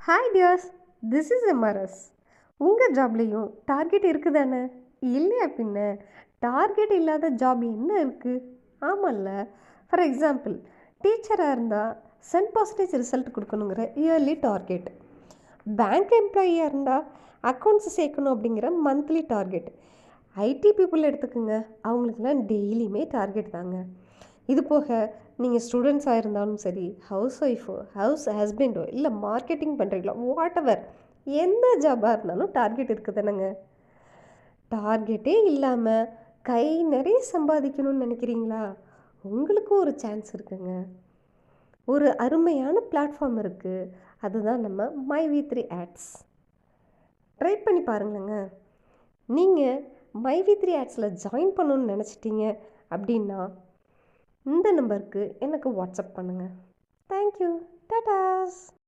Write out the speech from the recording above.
Hi tears, this is MRS. உங்கள் ஜாப்லேயும் target இருக்குதானே? இல்லையா பின்ன? டார்கெட் இல்லாத ஜாப் என்ன இருக்குது? ஆமாம்ல. ஃபார் எக்ஸாம்பிள், டீச்சராக இருந்தால் 100% ரிசல்ட் கொடுக்கணுங்கிற இயர்லி டார்கெட். பேங்க் எம்ப்ளாயியாக இருந்தால் அக்கௌண்ட்ஸ் சேர்க்கணும் அப்படிங்கிற மந்த்லி டார்கெட். ஐடி பீப்புள் எடுத்துக்கோங்க, அவங்களுக்குலாம் டெய்லியுமே டார்கெட் தாங்க. இது போக நீங்கள் ஸ்டூடெண்ட்ஸாக இருந்தாலும் சரி, ஹவுஸ் ஒய்ஃபோ, ஹவுஸ் ஹஸ்பண்டோ, இல்லை மார்க்கெட்டிங் பண்ணுறீங்களோ, வாட் எவர், எந்த ஜாபாக இருந்தாலும் டார்கெட் இருக்குது தானேங்க. டார்கெட்டே இல்லாமல் கை நிறைய சம்பாதிக்கணும்னு நினைக்கிறீங்களா? உங்களுக்கும் ஒரு சான்ஸ் இருக்குங்க. ஒரு அருமையான பிளாட்ஃபார்ம் இருக்குது. அதுதான் நம்ம மைவி3 ஆட்ஸ். ட்ரை பண்ணி பாருங்களேங்க. நீங்கள் மைவி3 ஆட்ஸில் ஜாயின் பண்ணணுன்னு நினச்சிட்டீங்க அப்படின்னா இந்த நம்பருக்கு எனக்கு வாட்ஸ்அப் பண்ணுங்கள். தேங்க்யூ. டாடாஸ்.